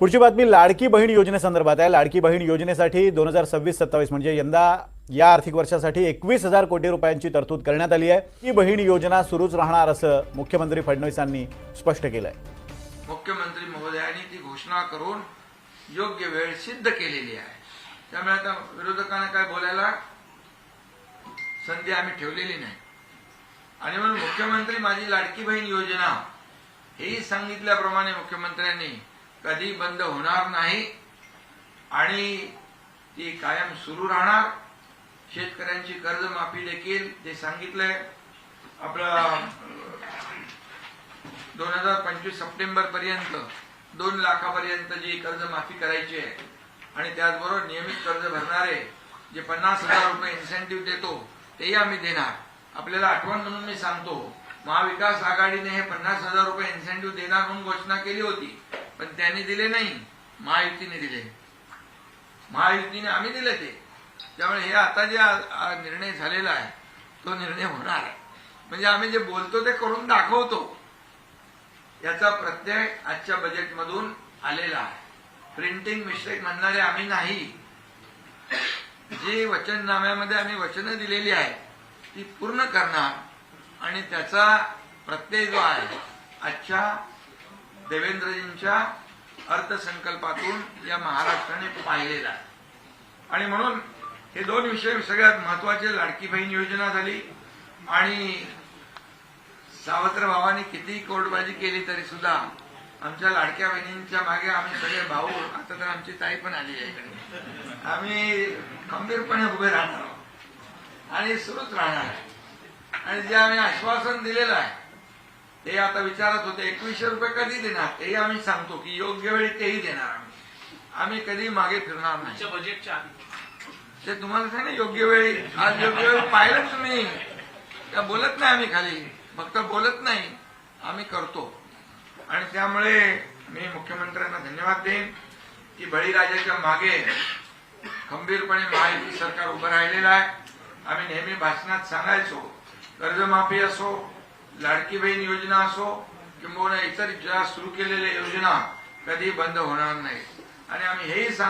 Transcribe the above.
पुढची बातमी लाडकी बहीण योजनेसंदर्भात आहे। लाडकी बहीण योजनेसाठी 2026-27 म्हणजे यंदा या आर्थिक वर्षासाठी 21,000 कोटी रुपयांची तरतूद करण्यात आली आहे। ही बहीण योजना सुरूच राहणार असं मुख्यमंत्री फडणवीसांनी स्पष्ट केलं आहे। मुख्यमंत्री महोदयांनी ती घोषणा करून योग्य वेळ सिद्ध केलेली आहे। त्यामुळे आता विरोधकांना काय बोलायला संधी आम्ही ठेवलेली नाही। आणि म्हणून मुख्यमंत्री माझी लाडकी बहीण योजना हेही सांगितल्याप्रमाणे मुख्यमंत्र्यांनी कधी बंद होणार नाही आणि ती कायम सुरू राहणार। शेतकऱ्यांची कर्जमाफी देखील ते सांगितलंय। आपला 2025 सप्टेंबर पर्यंत 2 लाखापर्यंत जी कर्जमाफी करायची आहे आणि त्याचबरोबर नियमित कर्ज भरणारे जे 50,000 रुपये इन्सेंटिव्ह देतो तेही आम्ही देणार। आपल्याला आठवण म्हणून मी सांगतो, महाविकास आघाडीने हे 50,000 रुपये इन्सेंटिव्ह देणार म्हणून घोषणा केली होती, पण त्यांनी दिले नाही, महायुतीने दिले। महायुतीने आम्ही दिले ते। त्यामुळे हे आता जे निर्णय झालेला आहे तो निर्णय होणार आहे। म्हणजे आम्ही जे बोलतो ते करून दाखवतो, याचा प्रत्यय आजच्या बजेटमधून आलेला आहे। प्रिंटिंग मिस्टेक म्हणणारे आम्ही नाही। जी वचननाम्यामध्ये आम्ही वचनं दिलेली आहे ती पूर्ण करणार आणि त्याचा प्रत्यय जो आहे आजच्या देवेंद्रजींच्या अर्थसंकल्पातून या महाराष्ट्राने पाहिलेला आहे। आणि म्हणून हे दोन विषय सगळ्यात महत्वाचे। लाडकी बहीण योजना झाली आणि सावत्र भावाने किती कोर्टबाजी केली तरी सुद्धा आमच्या लाडक्या बहिणींच्या मागे आम्ही सगळे भाऊ, आता तर आमची ताई पण आली आहे इकडे, आम्ही खंबीरपणे उभे राहणार आहोत आणि सुरूच राहणार आहे। आणि जे आम्ही आश्वासन दिलेलं आहे ते आता विचारत होते 2100 रुपये कधी देणार, तेही आम्ही सांगतो की योग्य वेळी तेही देणार। आम्ही कधी मागे फिरणार नाही। बजेटच्या ते तुम्हाला सांग योग्य वेळी, आज योग्य वेळी पाहिलं तुम्ही, त्या बोलत नाही आम्ही खाली, फक्त बोलत नाही, आम्ही करतो। आणि त्यामुळे मी मुख्यमंत्र्यांना धन्यवाद देईन की बळीराजाच्या मागे खंबीरपणे महायुती सरकार उभं राहिलेलं आहे। आम्ही नेहमी भाषणात सांगायचो, कर्जमाफी असो, लाडकी बहीण योजना असो किंवा इतर ज्या सुरू केलेल्या योजना कधी बंद होणार नाही। आणि आम्ही हेही सांगा